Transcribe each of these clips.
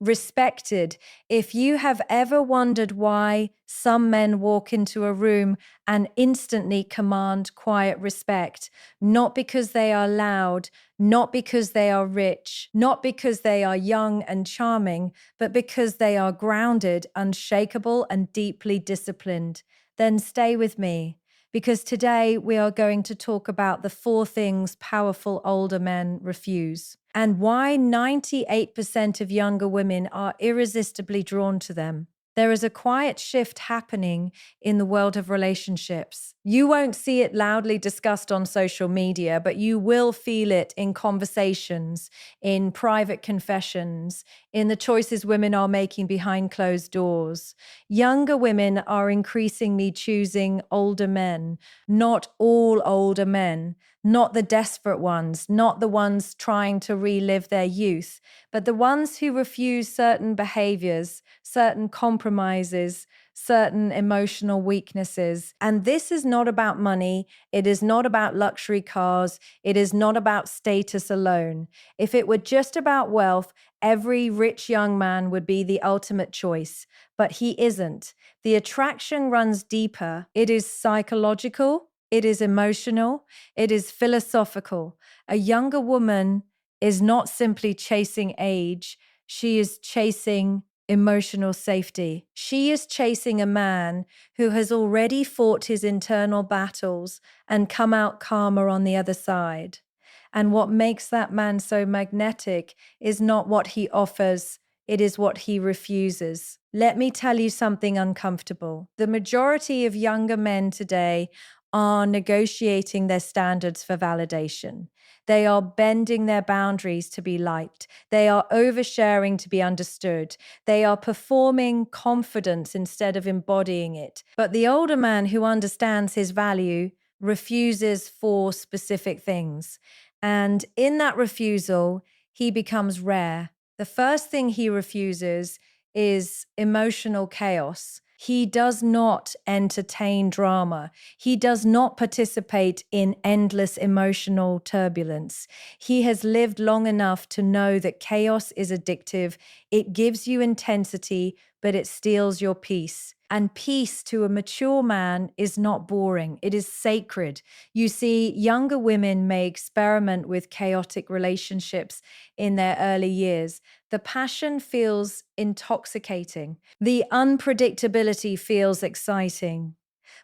respected. If you have ever wondered why some men walk into a room and instantly command quiet respect, not because they are loud, not because they are rich, not because they are young and charming, but because they are grounded, unshakable, and deeply disciplined, then stay with me. Because today we are going to talk about the 4 things powerful older men refuse and why 98% of younger women are irresistibly drawn to them. There is a quiet shift happening in the world of relationships. You won't see it loudly discussed on social media, but you will feel it in conversations, in private confessions, in the choices women are making behind closed doors. Younger women are increasingly choosing older men, not all older men, not the desperate ones, not the ones trying to relive their youth, but the ones who refuse certain behaviors, certain compromises, certain emotional weaknesses. And this is not about money. It is not about luxury cars. It is not about status alone. If it were just about wealth, every rich young man would be the ultimate choice. But he isn't. The attraction runs deeper. It is psychological. It is emotional. It is philosophical. A younger woman is not simply chasing age. She is chasing emotional safety. She is chasing a man who has already fought his internal battles and come out calmer on the other side. And what makes that man so magnetic is not what he offers, it is what he refuses. Let me tell you something uncomfortable. The majority of younger men today are negotiating their standards for validation. They are bending their boundaries to be liked. They are oversharing to be understood. They are performing confidence instead of embodying it. But the older man who understands his value refuses 4 specific things. And in that refusal, he becomes rare. The first thing he refuses is emotional chaos. He does not entertain drama. He does not participate in endless emotional turbulence. He has lived long enough to know that chaos is addictive. It gives you intensity, but it steals your peace. And peace to a mature man is not boring, it is sacred. You see, younger women may experiment with chaotic relationships in their early years. The passion feels intoxicating, the unpredictability feels exciting.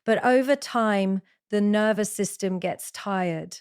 But over time, the nervous system gets tired,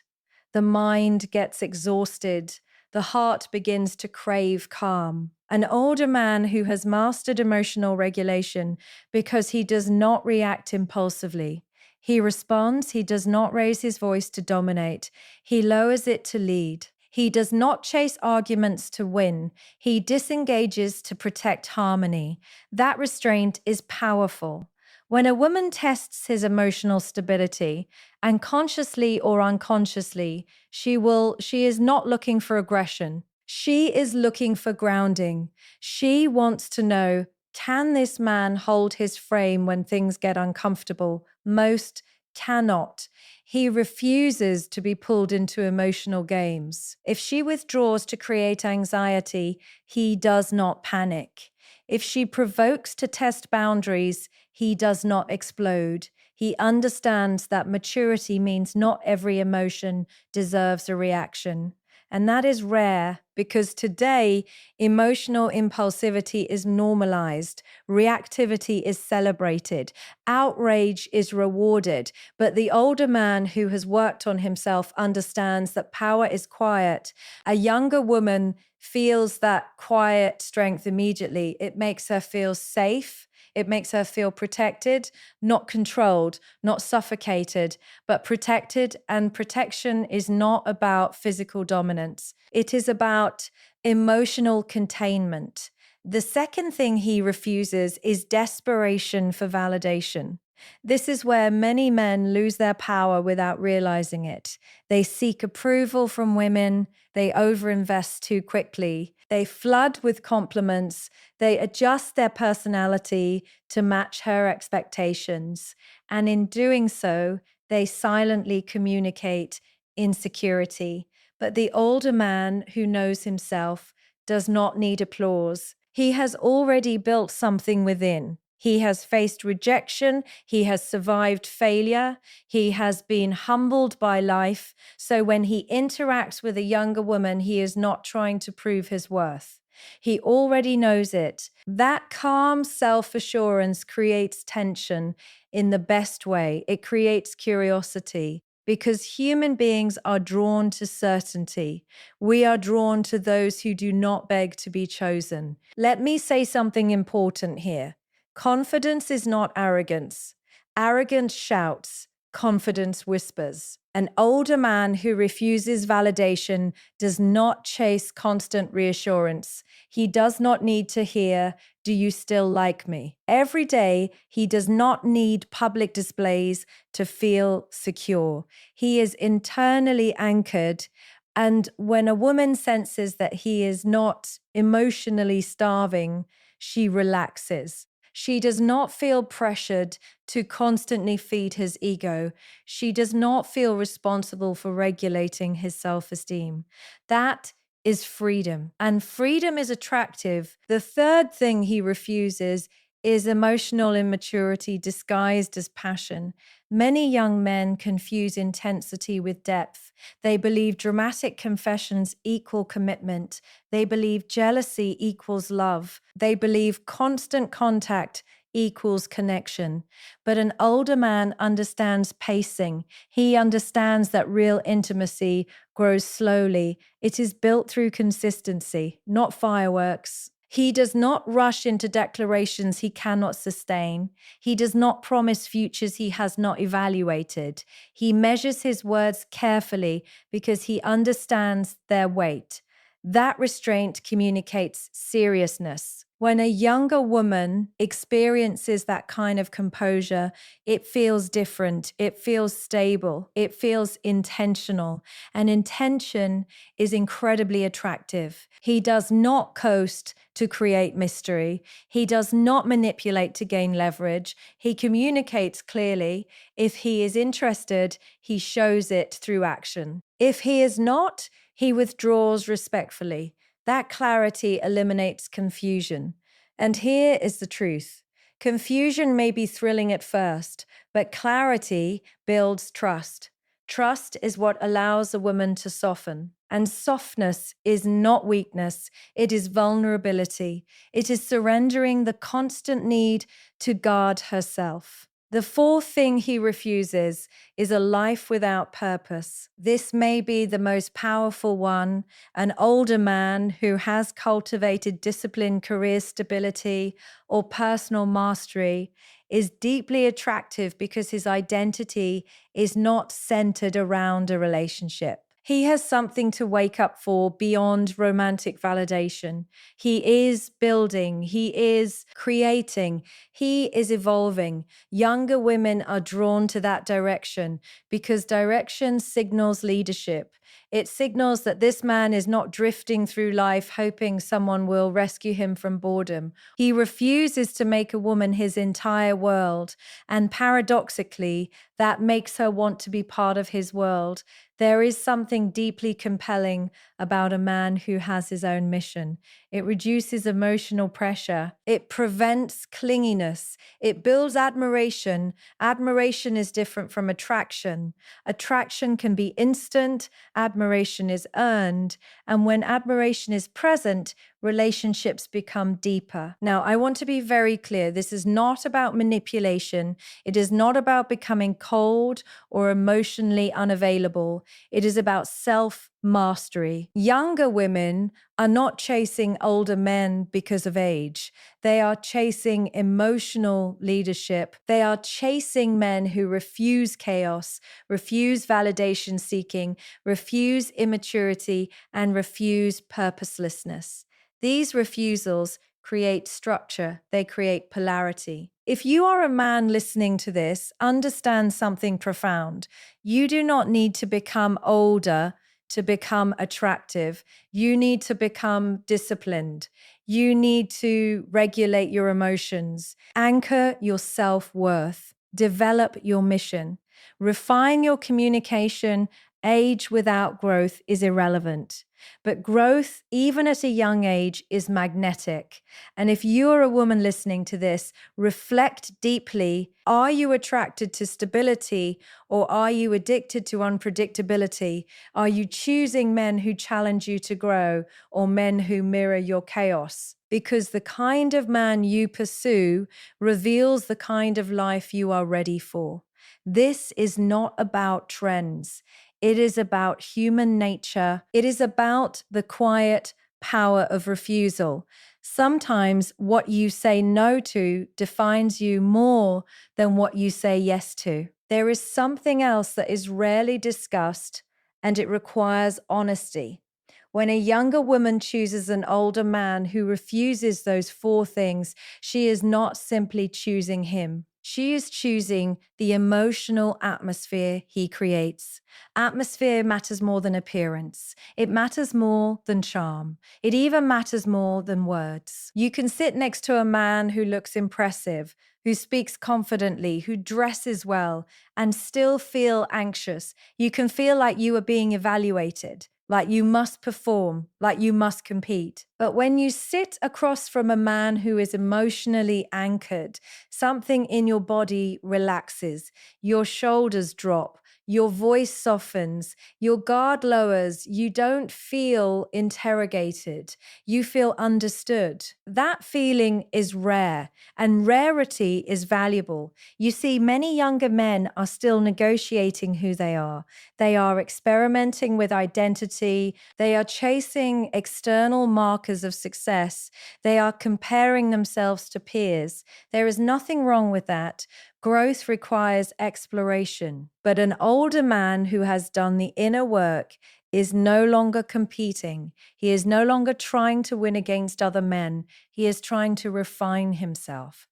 the mind gets exhausted, the heart begins to crave calm. An older man who has mastered emotional regulation because he does not react impulsively. He responds, he does not raise his voice to dominate, he lowers it to lead. He does not chase arguments to win, he disengages to protect harmony. That restraint is powerful. When a woman tests his emotional stability, and consciously or unconsciously, she is not looking for aggression. She is looking for grounding. She wants to know, can this man hold his frame when things get uncomfortable? Most cannot. He refuses to be pulled into emotional games. If she withdraws to create anxiety, he does not panic. If she provokes to test boundaries, he does not explode. He understands that maturity means not every emotion deserves a reaction. And that is rare because today, emotional impulsivity is normalized, reactivity is celebrated, outrage is rewarded. But the older man who has worked on himself understands that power is quiet. A younger woman feels that quiet strength immediately. It makes her feel safe. It makes her feel protected, not controlled, not suffocated, but protected. And protection is not about physical dominance. It is about emotional containment. The second thing he refuses is desperation for validation. This is where many men lose their power without realizing it. They seek approval from women. They overinvest too quickly. They flood with compliments. They adjust their personality to match her expectations. And in doing so, they silently communicate insecurity. But the older man who knows himself does not need applause. He has already built something within. He has faced rejection. He has survived failure. He has been humbled by life. So when he interacts with a younger woman, he is not trying to prove his worth. He already knows it. That calm self assurance creates tension in the best way. It creates curiosity because human beings are drawn to certainty. We are drawn to those who do not beg to be chosen. Let me say something important here. Confidence is not arrogance. Arrogance shouts, confidence whispers. An older man who refuses validation does not chase constant reassurance. He does not need to hear, "Do you still like me?" Every day, he does not need public displays to feel secure. He is internally anchored. And when a woman senses that he is not emotionally starving, she relaxes. She does not feel pressured to constantly feed his ego. She does not feel responsible for regulating his self-esteem. That is freedom, and freedom is attractive. The third thing he refuses is emotional immaturity disguised as passion. Many young men confuse intensity with depth. They believe dramatic confessions equal commitment. They believe jealousy equals love. They believe constant contact equals connection. But an older man understands pacing. He understands that real intimacy grows slowly. It is built through consistency, not fireworks. He does not rush into declarations he cannot sustain. He does not promise futures he has not evaluated. He measures his words carefully because he understands their weight. That restraint communicates seriousness. When a younger woman experiences that kind of composure, it feels different, it feels stable, it feels intentional. And intention is incredibly attractive. He does not coast to create mystery. He does not manipulate to gain leverage. He communicates clearly. If he is interested, he shows it through action. If he is not, he withdraws respectfully. That clarity eliminates confusion. And here is the truth. Confusion may be thrilling at first, but clarity builds trust. Trust is what allows a woman to soften. And softness is not weakness, it is vulnerability. It is surrendering the constant need to guard herself. The fourth thing he refuses is a life without purpose. This may be the most powerful one. An older man who has cultivated discipline, career stability, or personal mastery is deeply attractive because his identity is not centered around a relationship. He has something to wake up for beyond romantic validation. He is building, he is creating, he is evolving. Younger women are drawn to that direction because direction signals leadership. It signals that this man is not drifting through life hoping someone will rescue him from boredom. He refuses to make a woman his entire world, and paradoxically, that makes her want to be part of his world. There is something deeply compelling about a man who has his own mission. It reduces emotional pressure. It prevents clinginess. It builds admiration. Admiration is different from attraction. Attraction can be instant. Admiration is earned. And when admiration is present, relationships become deeper. Now, I want to be very clear. This is not about manipulation. It is not about becoming cold or emotionally unavailable. It is about self-mastery. Younger women are not chasing older men because of age. They are chasing emotional leadership. They are chasing men who refuse chaos, refuse validation seeking, refuse immaturity, and refuse purposelessness. These refusals create structure, they create polarity. If you are a man listening to this, understand something profound. You do not need to become older to become attractive. You need to become disciplined. You need to regulate your emotions, anchor your self-worth, develop your mission, refine your communication, Age without growth is irrelevant. But growth, even at a young age, is magnetic. And if you're a woman listening to this, reflect deeply. Are you attracted to stability, or are you addicted to unpredictability? Are you choosing men who challenge you to grow, or men who mirror your chaos? Because the kind of man you pursue reveals the kind of life you are ready for. This is not about trends. It is about human nature. It is about the quiet power of refusal. Sometimes what you say no to defines you more than what you say yes to. There is something else that is rarely discussed, and it requires honesty. When a younger woman chooses an older man who refuses those four things, she is not simply choosing him. She is choosing the emotional atmosphere he creates. Atmosphere matters more than appearance. It matters more than charm. It even matters more than words. You can sit next to a man who looks impressive, who speaks confidently, who dresses well, and still feel anxious. You can feel like you are being evaluated, like you must perform, like you must compete. But when you sit across from a man who is emotionally anchored, something in your body relaxes, your shoulders drop, your voice softens, your guard lowers, you don't feel interrogated, you feel understood. That feeling is rare, and rarity is valuable. You see, many younger men are still negotiating who they are. They are experimenting with identity. They are chasing external markers of success. They are comparing themselves to peers. There is nothing wrong with that. Growth requires exploration. But an older man who has done the inner work is no longer competing. He is no longer trying to win against other men. He is trying to refine himself.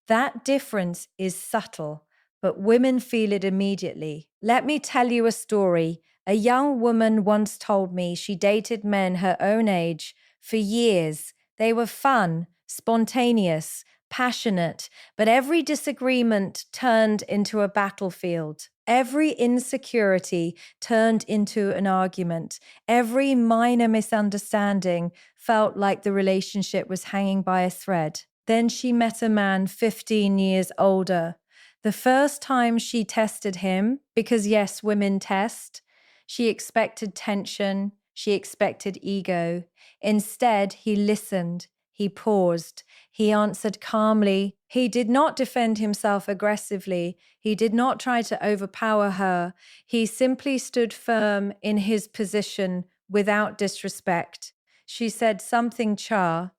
That difference is subtle, but women feel it immediately. Let me tell you a story. A young woman once told me she dated men her own age for years. They were fun, spontaneous, passionate, but every disagreement turned into a battlefield. Every insecurity turned into an argument. Every minor misunderstanding felt like the relationship was hanging by a thread. Then she met a man 15 years older. The first time she tested him, because yes, women test, she expected tension, she expected ego. Instead, he listened, he paused, he answered calmly. He did not defend himself aggressively. He did not try to overpower her. He simply stood firm in his position without disrespect. She said something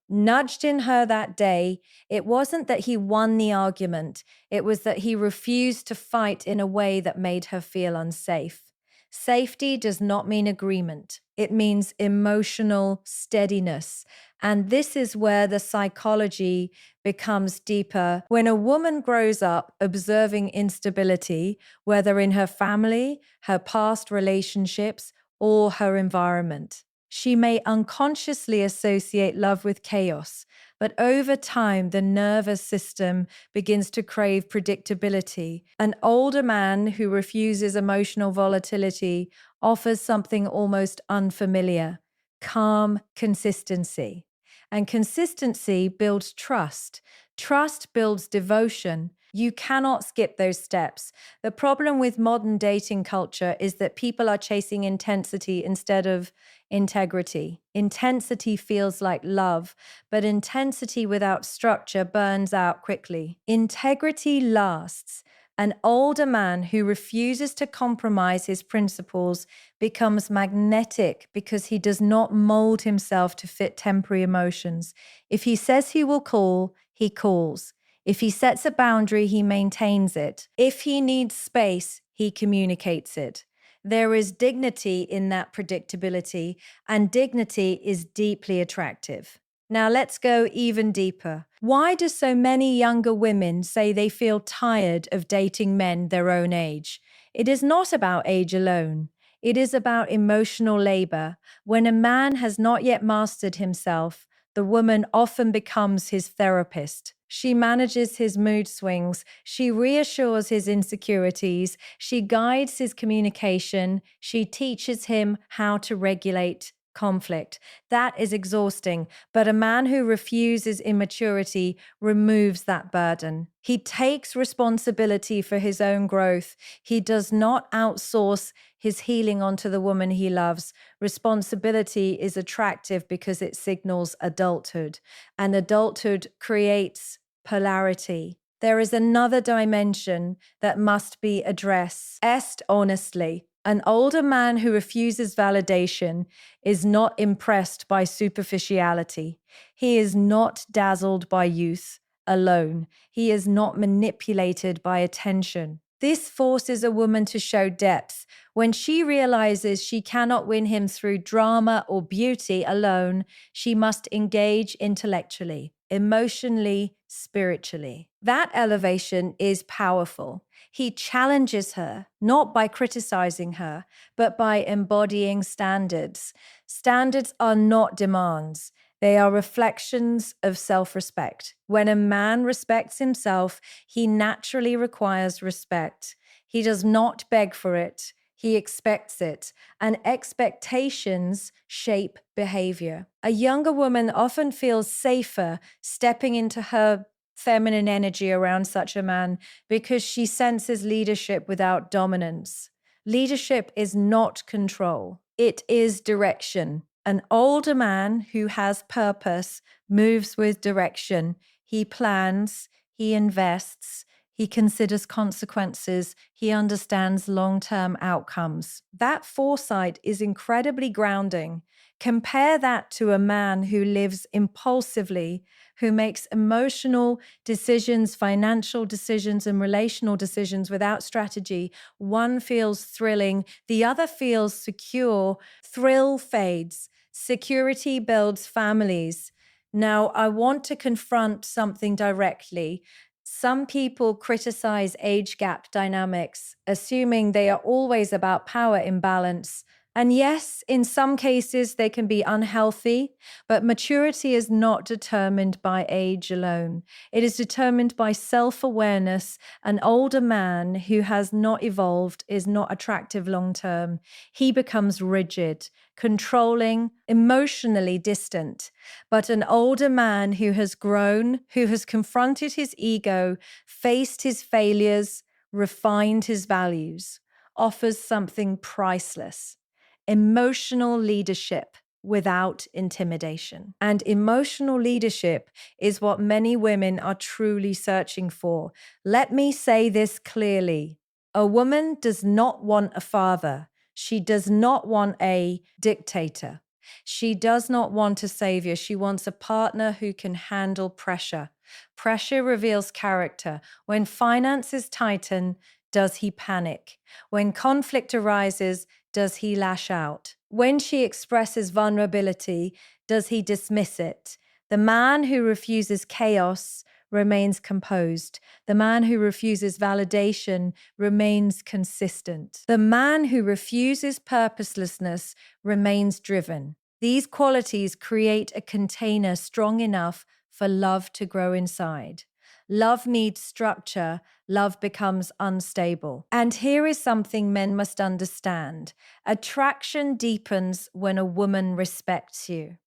nudged in her that day. It wasn't that he won the argument. It was that he refused to fight in a way that made her feel unsafe. Safety does not mean agreement. It means emotional steadiness. And this is where the psychology becomes deeper. When a woman grows up observing instability, whether in her family, her past relationships, or her environment, she may unconsciously associate love with chaos, but over time, the nervous system begins to crave predictability. An older man who refuses emotional volatility offers something almost unfamiliar: calm consistency. And consistency builds trust. Trust builds devotion. You cannot skip those steps. The problem with modern dating culture is that people are chasing intensity instead of integrity. Intensity feels like love, but intensity without structure burns out quickly. Integrity lasts. An older man who refuses to compromise his principles becomes magnetic because he does not mold himself to fit temporary emotions. If he says he will call, he calls. If he sets a boundary, he maintains it. If he needs space, he communicates it. There is dignity in that predictability, and dignity is deeply attractive. Now let's go even deeper. Why do so many younger women say they feel tired of dating men their own age? It is not about age alone. It is about emotional labor. When a man has not yet mastered himself, The woman often becomes his therapist. She manages his mood swings. She reassures his insecurities. She guides his communication. She teaches him how to regulate conflict. That is exhausting, but a man who refuses immaturity removes that burden. He takes responsibility for his own growth. He does not outsource his healing onto the woman he loves. Responsibility is attractive because it signals adulthood, and adulthood creates polarity. There is another dimension that must be addressed honestly. An older man who refuses validation is not impressed by superficiality. He is not dazzled by youth alone. He is not manipulated by attention. This forces a woman to show depth. When she realizes she cannot win him through drama or beauty alone, she must engage intellectually, emotionally, spiritually. That elevation is powerful. He challenges her, not by criticizing her, but by embodying standards. Standards are not demands. They are reflections of self-respect. When a man respects himself, he naturally requires respect. He does not beg for it. He expects it, and expectations shape behavior. A younger woman often feels safer stepping into her feminine energy around such a man because she senses leadership without dominance. Leadership is not control, it is direction. An older man who has purpose moves with direction. He plans, he invests, he considers consequences, he understands long-term outcomes. That foresight is incredibly grounding. Compare that to a man who lives impulsively, who makes emotional decisions, financial decisions, and relational decisions without strategy. One feels thrilling, the other feels secure. Thrill fades. Security builds families. Now, I want to confront something directly. Some people criticize age gap dynamics, assuming they are always about power imbalance. And yes, in some cases, they can be unhealthy, but maturity is not determined by age alone. It is determined by self-awareness. An older man who has not evolved is not attractive long-term. He becomes rigid, controlling, emotionally distant. But an older man who has grown, who has confronted his ego, faced his failures, refined his values, offers something priceless: emotional leadership without intimidation. And emotional leadership is what many women are truly searching for. Let me say this clearly. A woman does not want a father. She does not want a dictator. She does not want a savior. She wants a partner who can handle pressure. Pressure reveals character. When finances tighten, does he panic? When conflict arises, does he lash out? When she expresses vulnerability, does he dismiss it? The man who refuses chaos remains composed. The man who refuses validation remains consistent. The man who refuses purposelessness remains driven. These qualities create a container strong enough for love to grow inside. Love needs structure. Love becomes unstable. And here is something men must understand. Attraction deepens when a woman respects you.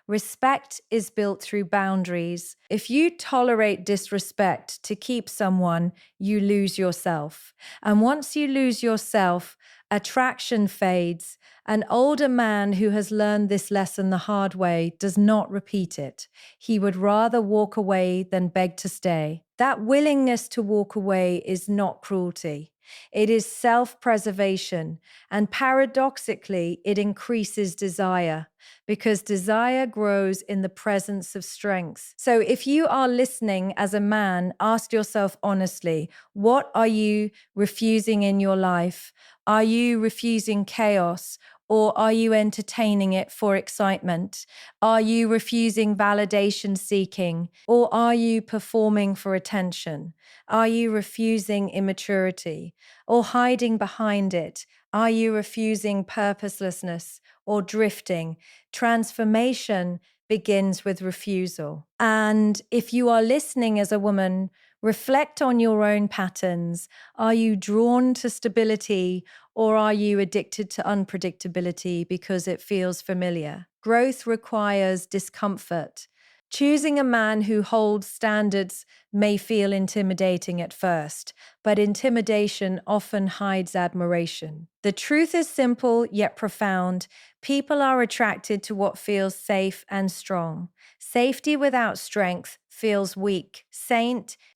Respect is built through boundaries. If you tolerate disrespect to keep someone, you lose yourself. And once you lose yourself, attraction fades. An older man who has learned this lesson the hard way does not repeat it. He would rather walk away than beg to stay. That willingness to walk away is not cruelty. It is self-preservation, and paradoxically, it increases desire, because desire grows in the presence of strength. So if you are listening as a man, ask yourself honestly, what are you refusing in your life? Are you refusing chaos? Or are you entertaining it for excitement? Are you refusing validation seeking? Or are you performing for attention? Are you refusing immaturity or hiding behind it? Are you refusing purposelessness or drifting? Transformation begins with refusal. And if you are listening as a woman, reflect on your own patterns. Are you drawn to stability, or are you addicted to unpredictability because it feels familiar? Growth requires discomfort. Choosing a man who holds standards may feel intimidating at first, but intimidation often hides admiration. The truth is simple yet profound. People are attracted to what feels safe and strong. Safety without strength feels weak.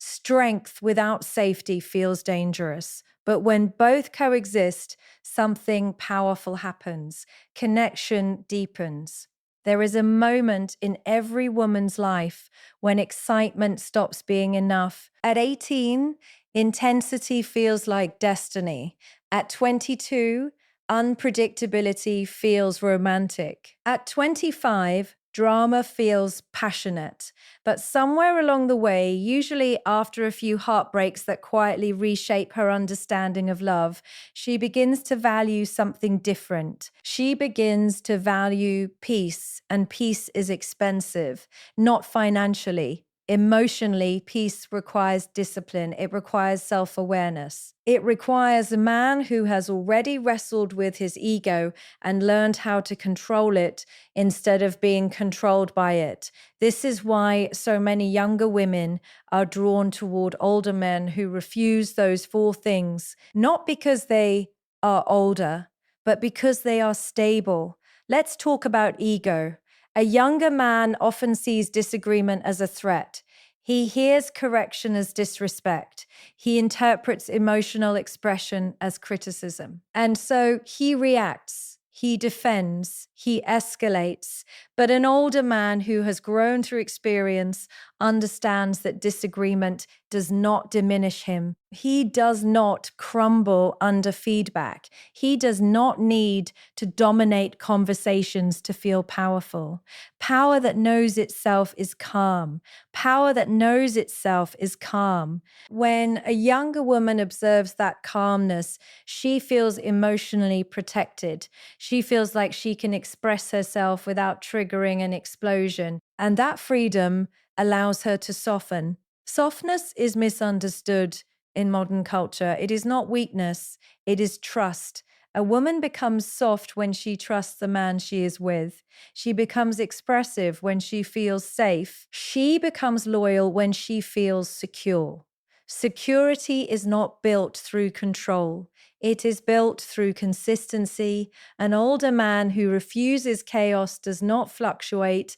Strength without safety feels dangerous. But when both coexist, something powerful happens. Connection deepens. There is a moment in every woman's life when excitement stops being enough. At 18, intensity feels like destiny. At 22, unpredictability feels romantic. At 25, drama feels passionate. But somewhere along the way, usually after a few heartbreaks that quietly reshape her understanding of love, she begins to value something different. She begins to value peace, and peace is expensive, not financially. Emotionally, peace requires discipline. It requires self-awareness. It requires a man who has already wrestled with his ego and learned how to control it instead of being controlled by it. This is why so many younger women are drawn toward older men who refuse those four things, not because they are older, but because they are stable. Let's talk about ego. A younger man often sees disagreement as a threat. He hears correction as disrespect. He interprets emotional expression as criticism. And so he reacts, he defends, he escalates. But an older man who has grown through experience understands that disagreement does not diminish him. He does not crumble under feedback. He does not need to dominate conversations to feel powerful. Power that knows itself is calm. Power that knows itself is calm. When a younger woman observes that calmness, she feels emotionally protected. She feels like she can express herself without triggering an explosion. And that freedom allows her to soften. Softness is misunderstood in modern culture. It is not weakness, it is trust. A woman becomes soft when she trusts the man she is with. She becomes expressive when she feels safe. She becomes loyal when she feels secure. Security is not built through control. It is built through consistency. An older man who refuses chaos does not fluctuate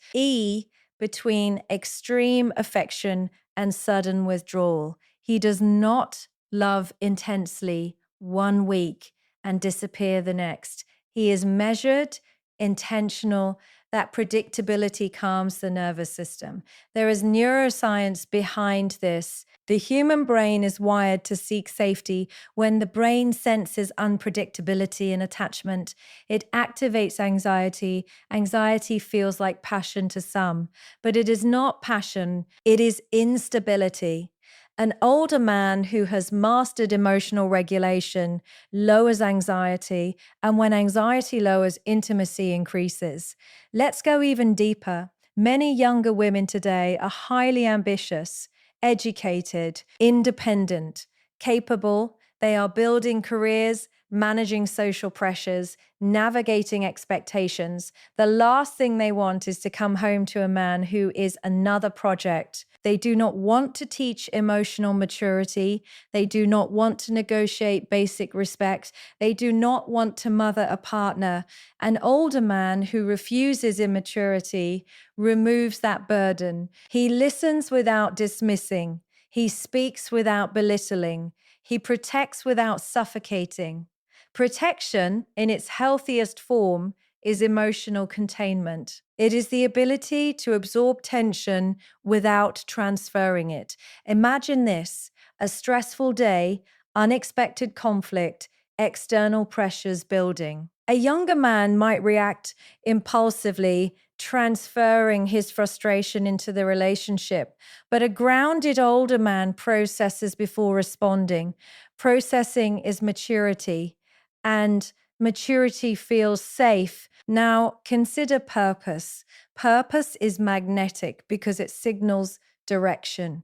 between extreme affection and sudden withdrawal. He does not love intensely one week and disappear the next. He is measured, intentional. That predictability calms the nervous system. There is neuroscience behind this. The human brain is wired to seek safety. When the brain senses unpredictability in attachment, it activates anxiety. Anxiety feels like passion to some, but it is not passion, it is instability. An older man who has mastered emotional regulation lowers anxiety, and when anxiety lowers, intimacy increases. Let's go even deeper. Many younger women today are highly ambitious, educated, independent, capable. They are building careers, managing social pressures, navigating expectations. The last thing they want is to come home to a man who is another project. They do not want to teach emotional maturity. They do not want to negotiate basic respect. They do not want to mother a partner. An older man who refuses immaturity removes that burden. He listens without dismissing. He speaks without belittling. He protects without suffocating. Protection, in its healthiest form, is emotional containment. It is the ability to absorb tension without transferring it. Imagine this: a stressful day, unexpected conflict, external pressures building. A younger man might react impulsively, transferring his frustration into the relationship, but a grounded older man processes before responding. Processing is maturity, and maturity feels safe Now, consider purpose. Purpose is magnetic because it signals direction.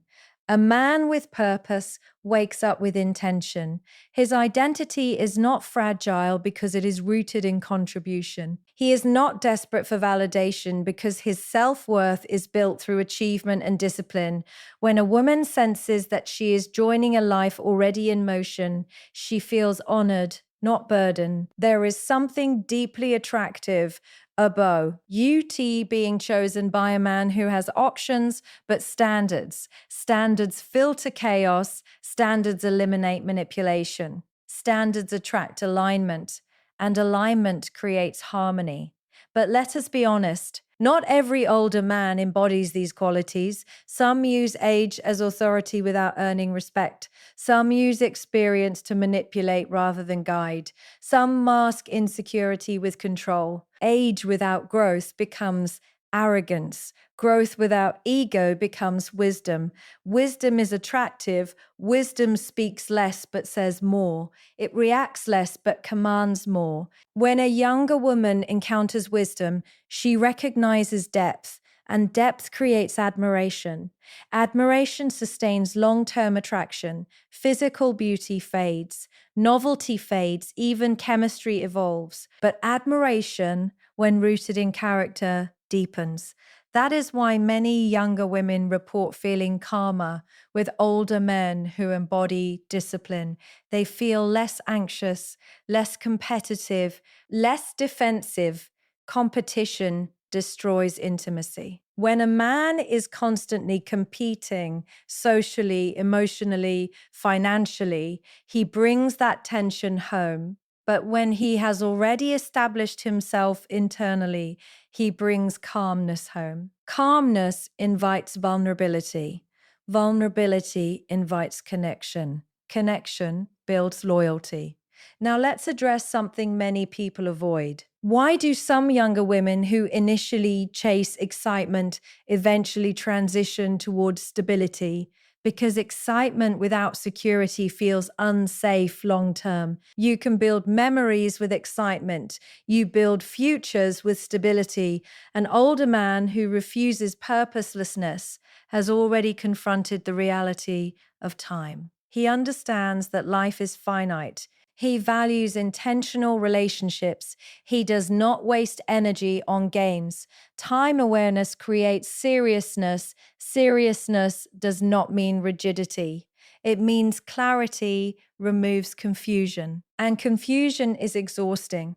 A man with purpose wakes up with intention. His identity is not fragile because it is rooted in contribution. He is not desperate for validation because his self-worth is built through achievement and discipline. When a woman senses that she is joining a life already in motion, she feels honored, not burdened. There is something deeply attractive about UT being chosen by a man who has options but standards. Standards filter chaos, standards eliminate manipulation, standards attract alignment, and alignment creates harmony. But let us be honest. Not every older man embodies these qualities. Some use age as authority without earning respect. Some use experience to manipulate rather than guide. Some mask insecurity with control. Age without growth becomes arrogance. Growth without ego becomes wisdom. Wisdom is attractive. Wisdom speaks less but says more. It reacts less but commands more. When a younger woman encounters wisdom, she recognizes depth, and depth creates admiration. Admiration sustains long-term attraction. Physical beauty fades. Novelty fades. Even chemistry evolves. But admiration, when rooted in character, deepens. That is why many younger women report feeling calmer with older men who embody discipline. They feel less anxious, less competitive, less defensive. Competition destroys intimacy. When a man is constantly competing socially, emotionally, financially, he brings that tension home. But when he has already established himself internally, he brings calmness home. Calmness invites vulnerability. Vulnerability invites connection. Connection builds loyalty. Now let's address something many people avoid. Why do some younger women who initially chase excitement eventually transition towards stability? Because excitement without security feels unsafe long term. You can build memories with excitement. You build futures with stability. An older man who refuses purposelessness has already confronted the reality of time. He understands that life is finite. He values intentional relationships. He does not waste energy on games. Time awareness creates seriousness. Seriousness does not mean rigidity. It means clarity removes confusion. And confusion is exhausting.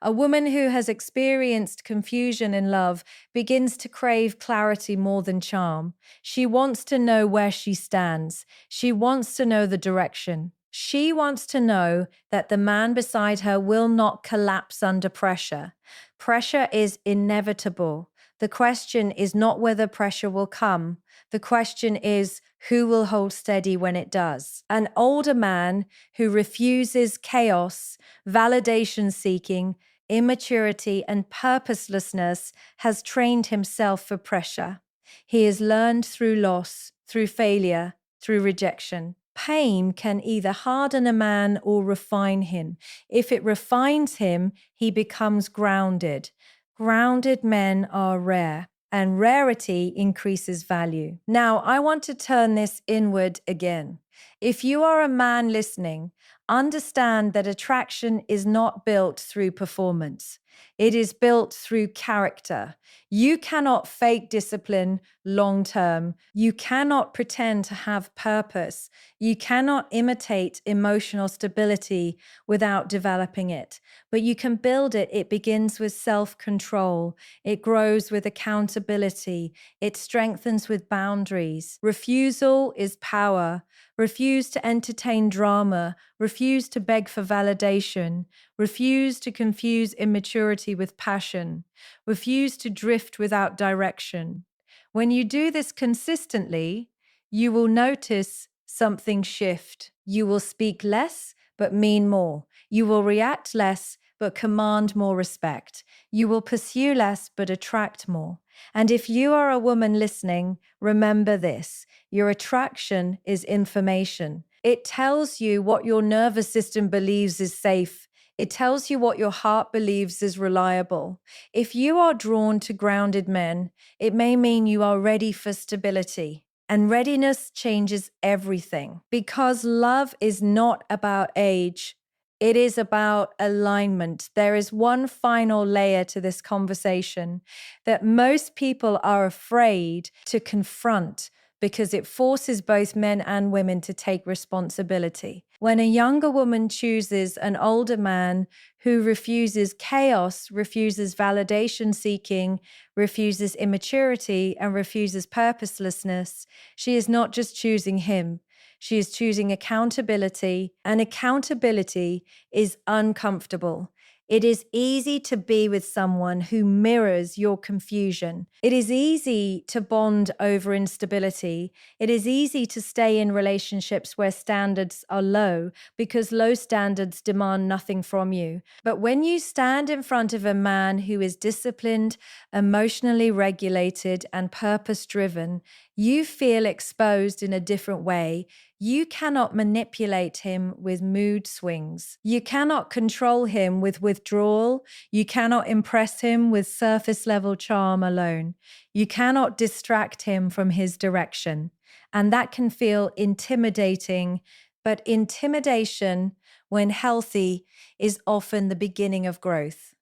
A woman who has experienced confusion in love begins to crave clarity more than charm. She wants to know where she stands. She wants to know the direction. She wants to know that the man beside her will not collapse under pressure. Pressure is inevitable. The question is not whether pressure will come. The question is who will hold steady when it does. An older man who refuses chaos, validation seeking, immaturity, and purposelessness has trained himself for pressure. He has learned through loss, through failure, through rejection. Pain can either harden a man or refine him. If it refines him, he becomes grounded. Grounded men are rare, and rarity increases value. Now, I want to turn this inward again. If you are a man listening, understand that attraction is not built through performance. It is built through character. You cannot fake discipline long term. You cannot pretend to have purpose. You cannot imitate emotional stability without developing it. But you can build it. It begins with self-control. It grows with accountability. It strengthens with boundaries. Refusal is power. Refuse to entertain drama. Refuse to beg for validation. Refuse to confuse immaturity with passion. Refuse to drift without direction. When you do this consistently, you will notice something shift. You will speak less, but mean more. You will react less, but command more respect. You will pursue less, but attract more. And if you are a woman listening, remember this: your attraction is information. It tells you what your nervous system believes is safe. It tells you what your heart believes is reliable. If you are drawn to grounded men, it may mean you are ready for stability. And readiness changes everything because love is not about age. It is about alignment. There is one final layer to this conversation that most people are afraid to confront because it forces both men and women to take responsibility. When a younger woman chooses an older man who refuses chaos, refuses validation seeking, refuses immaturity, and refuses purposelessness, she is not just choosing him. She is choosing accountability, and accountability is uncomfortable. It is easy to be with someone who mirrors your confusion. It is easy to bond over instability. It is easy to stay in relationships where standards are low because low standards demand nothing from you. But when you stand in front of a man who is disciplined, emotionally regulated, and purpose driven, you feel exposed in a different way. You cannot manipulate him with mood swings. You cannot control him with withdrawal. You cannot impress him with surface level charm alone. You cannot distract him from his direction. And that can feel intimidating, but intimidation, when healthy, is often the beginning of growth.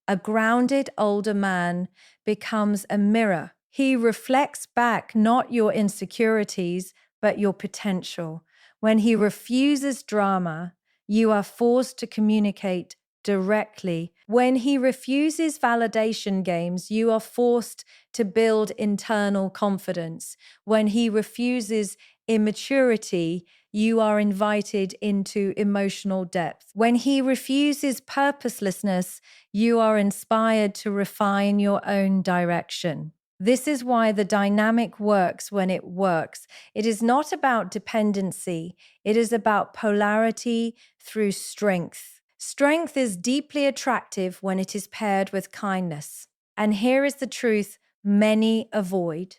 A grounded older man becomes a mirror. He reflects back not your insecurities, but your potential. When he refuses drama, you are forced to communicate directly. When he refuses validation games, you are forced to build internal confidence. When he refuses immaturity, you are invited into emotional depth. When he refuses purposelessness, you are inspired to refine your own direction. This is why the dynamic works when it works. It is not about dependency, it is about polarity through strength. Strength is deeply attractive when it is paired with kindness. And here is the truth many avoid: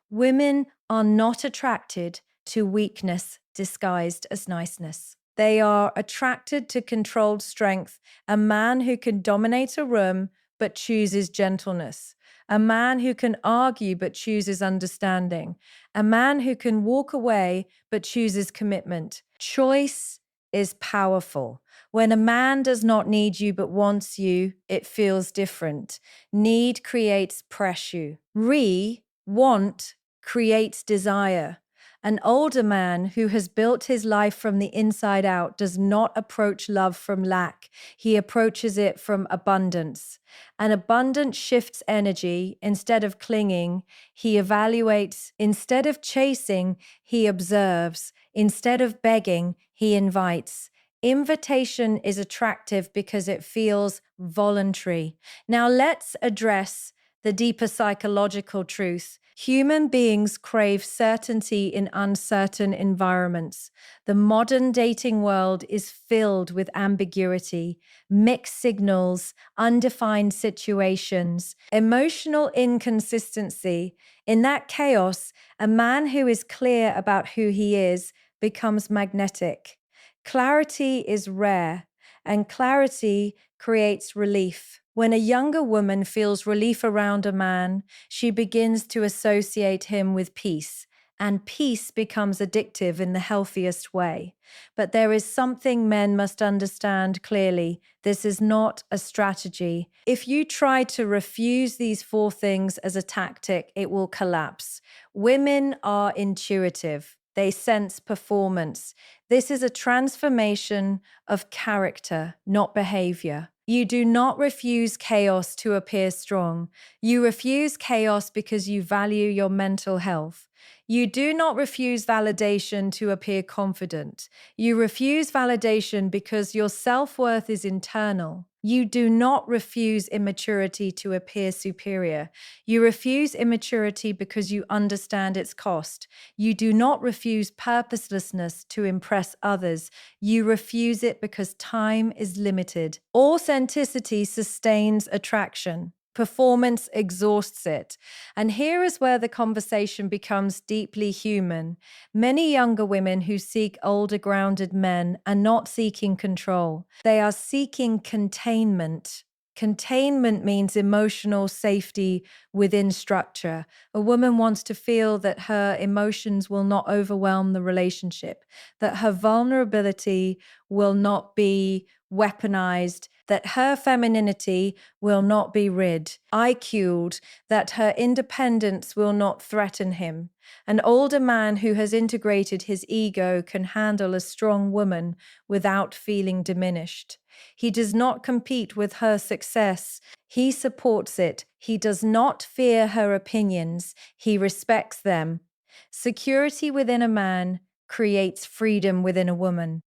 women are not attracted to weakness disguised as niceness. They are attracted to controlled strength, a man who can dominate a room but chooses gentleness, a man who can argue but chooses understanding, a man who can walk away but chooses commitment. Choice is powerful. When a man does not need you but wants you, it feels different. Need creates pressure. Want creates desire. An older man who has built his life from the inside out does not approach love from lack. He approaches it from abundance. And abundance shifts energy. Instead of clinging, he evaluates. Instead of chasing, he observes. Instead of begging, he invites. Invitation is attractive because it feels voluntary. Now let's address the deeper psychological truth. Human beings crave certainty in uncertain environments. The modern dating world is filled with ambiguity, mixed signals, undefined situations, emotional inconsistency. In that chaos, a man who is clear about who he is becomes magnetic. Clarity is rare, and clarity creates relief. When a younger woman feels relief around a man, she begins to associate him with peace, and peace becomes addictive in the healthiest way. But there is something men must understand clearly. This is not a strategy. If you try to refuse these four things as a tactic, it will collapse. Women are intuitive. They sense performance. This is a transformation of character, not behavior. You do not refuse chaos to appear strong. You refuse chaos because you value your mental health. You do not refuse validation to appear confident. You refuse validation because your self-worth is internal. You do not refuse immaturity to appear superior. You refuse immaturity because you understand its cost. You do not refuse purposelessness to impress others. You refuse it because time is limited. Authenticity sustains attraction. Performance exhausts it. And here is where the conversation becomes deeply human. Many younger women who seek older, grounded men are not seeking control, they are seeking containment. Containment means emotional safety within structure. A woman wants to feel that her emotions will not overwhelm the relationship, that her vulnerability will not be weaponized, that her femininity will not be IQ'd, that her independence will not threaten him. An older man who has integrated his ego can handle a strong woman without feeling diminished. He does not compete with her success. He supports it. He does not fear her opinions. He respects them. Security within a man creates freedom within a woman.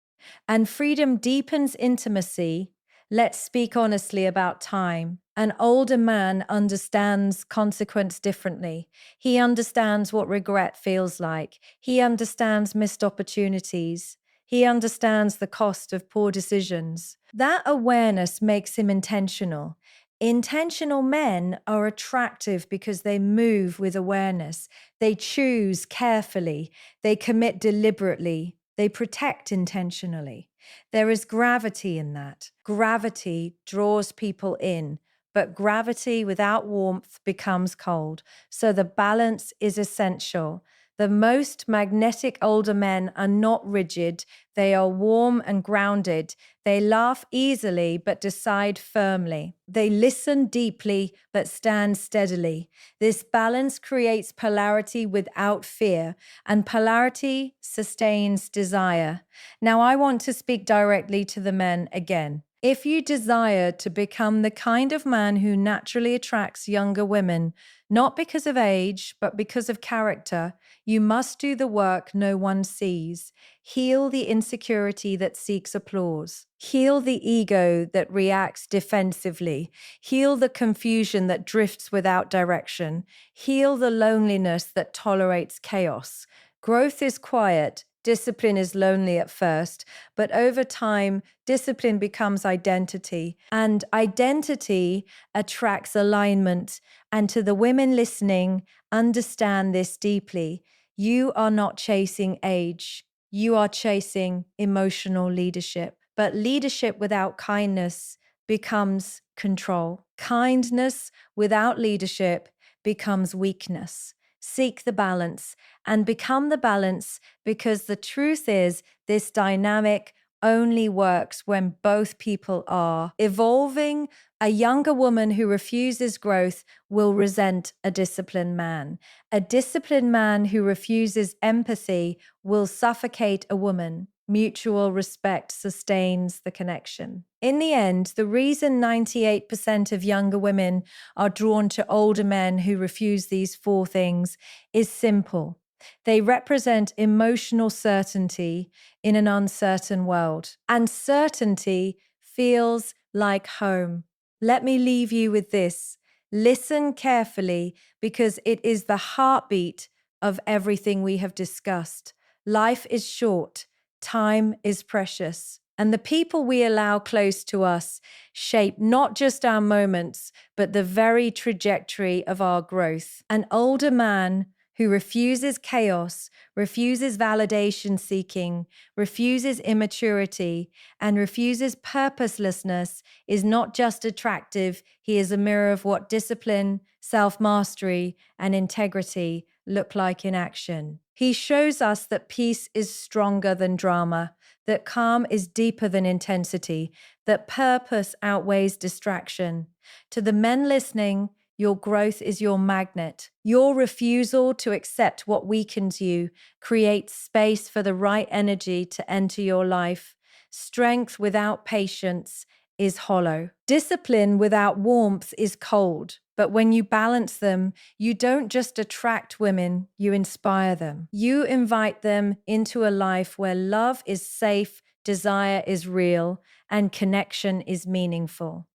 And freedom deepens intimacy. Let's speak honestly about time. An older man understands consequence differently. He understands what regret feels like. He understands missed opportunities. He understands the cost of poor decisions. That awareness makes him intentional. Intentional men are attractive because they move with awareness. They choose carefully. They commit deliberately. They protect intentionally. There is gravity in that. Gravity draws people in, but gravity without warmth becomes cold. So the balance is essential. The most magnetic older men are not rigid. They are warm and grounded. They laugh easily but decide firmly. They listen deeply but stand steadily. This balance creates polarity without fear, and polarity sustains desire. Now, I want to speak directly to the men again. If you desire to become the kind of man who naturally attracts younger women, not because of age, but because of character, you must do the work no one sees. Heal the insecurity that seeks applause. Heal the ego that reacts defensively. Heal the confusion that drifts without direction. Heal the loneliness that tolerates chaos. Growth is quiet. Discipline is lonely at first, but over time, discipline becomes identity, and identity attracts alignment. And to the women listening, understand this deeply. You are not chasing age, you are chasing emotional leadership. But leadership without kindness becomes control. Kindness without leadership becomes weakness. Seek the balance and become the balance, because the truth is, this dynamic only works when both people are evolving. A younger woman who refuses growth will resent a disciplined man. A disciplined man who refuses empathy will suffocate a woman. Mutual respect sustains the connection. In the end, the reason 98% of younger women are drawn to older men who refuse these four things is simple. They represent emotional certainty in an uncertain world, and certainty feels like home. Let me leave you with this. Listen carefully, because it is the heartbeat of everything we have discussed. Life is short, time is precious, and the people we allow close to us shape not just our moments, but the very trajectory of our growth. An older man who refuses chaos, refuses validation seeking, refuses immaturity, and refuses purposelessness is not just attractive, he is a mirror of what discipline, self-mastery, and integrity look like in action. He shows us that peace is stronger than drama, that calm is deeper than intensity, that purpose outweighs distraction. To the men listening, your growth is your magnet. Your refusal to accept what weakens you creates space for the right energy to enter your life. Strength without patience is hollow. Discipline without warmth is cold. But when you balance them, you don't just attract women, you inspire them. You invite them into a life where love is safe, desire is real, and connection is meaningful.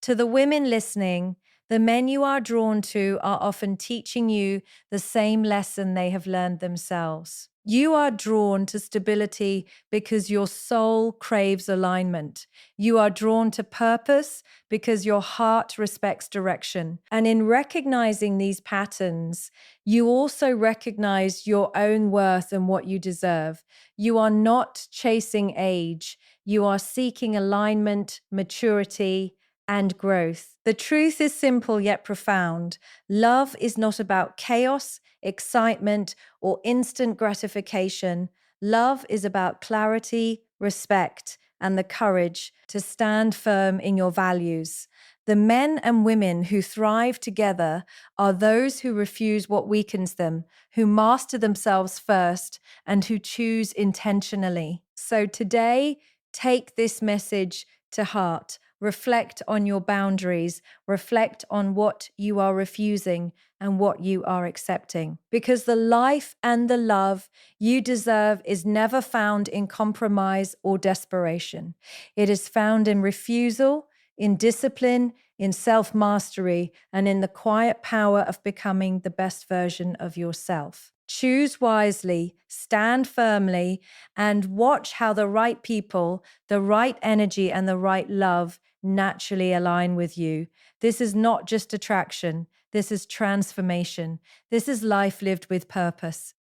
To the women listening, The men you are drawn to are often teaching you the same lesson they have learned themselves. You are drawn to stability because your soul craves alignment. You are drawn to purpose because your heart respects direction. And in recognizing these patterns, you also recognize your own worth and what you deserve. You are not chasing age, you are seeking alignment, maturity, and growth. The truth is simple yet profound. Love is not about chaos, excitement, or instant gratification. Love is about clarity, respect, and the courage to stand firm in your values. The men and women who thrive together are those who refuse what weakens them, who master themselves first, and who choose intentionally. So today, take this message to heart. Reflect on your boundaries, reflect on what you are refusing and what you are accepting. Because the life and the love you deserve is never found in compromise or desperation. It is found in refusal, in discipline, in self mastery, and in the quiet power of becoming the best version of yourself. Choose wisely, stand firmly, and watch how the right people, the right energy, and the right love naturally align with you. This is not just attraction, this is transformation. This is life lived with purpose.